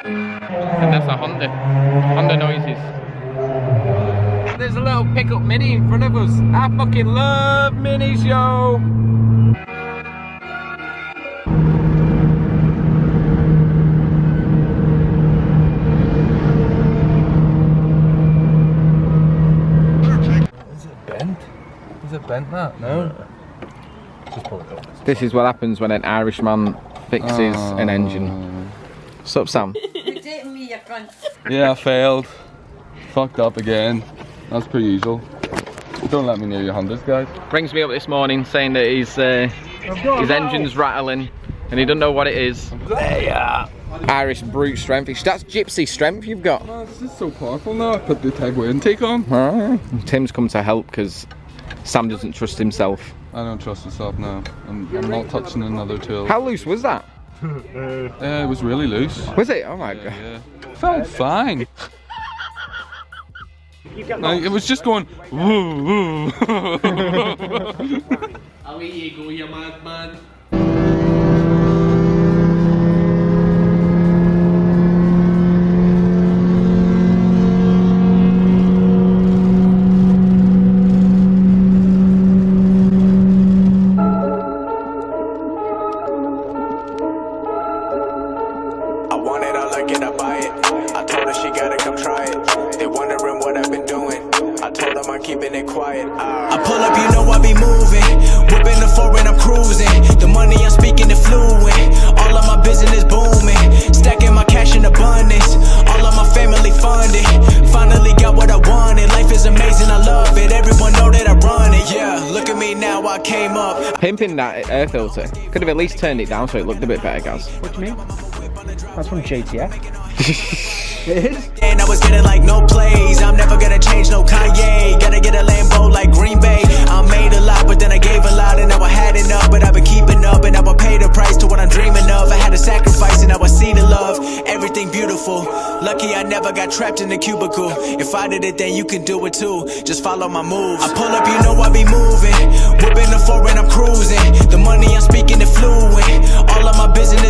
And that's a Honda noises. There's a little pickup Mini in front of us. I fucking love Minis, yo. Is it bent? Is it bent that? No. Just pull it up. This is what happens when an Irishman fixes an engine. What's up, Sam? You're dating me, you cunt. Yeah, I failed. Fucked up again. That's per usual. Don't let me near your Hondas, guys. Brings me up this morning saying that his engine's rattling and he doesn't know what it is. Irish brute strength. That's gypsy strength you've got. Oh, this is so powerful now. I put the Tegiwa intake on. Tim's come to help because Sam doesn't trust himself. I don't trust myself now. I'm not touching another tool. How loose was that? It was really loose. Was it? Oh my god. Yeah. Felt fine. It was just going woo woo. Away you go, you madman. I want it, I like it, I buy it. I told her she gotta come try it. They wondering what I've been doing. I told them I'm keeping it quiet. I pull up, you know I be moving. Whipping the foreign, I'm cruising. The money I'm speaking is fluent. All of my business booming. Stacking my cash in abundance. All of my family funded. Finally got what I wanted. Life is amazing, I love it. Everyone know that I run it. Yeah, look at me now, I came up. Pimping that air filter. Could have at least turned it down so it looked a bit better, guys. What do you mean? That's from JTF. It is? And I was getting like no plays. I'm never gonna change, no Kanye. Gotta get a Lambo like Green Bay. I made a lot, but then I gave a lot. And now I had enough, but I've been keeping up. And now I pay the price to what I'm dreaming of. I had to sacrifice, and now I see the love. Everything beautiful. Lucky I never got trapped in a cubicle. If I did it, then you can do it too. Just follow my moves. I pull up, you know I be moving. Whipping the foreign, I'm cruising. The money I'm speaking is fluent. All of my business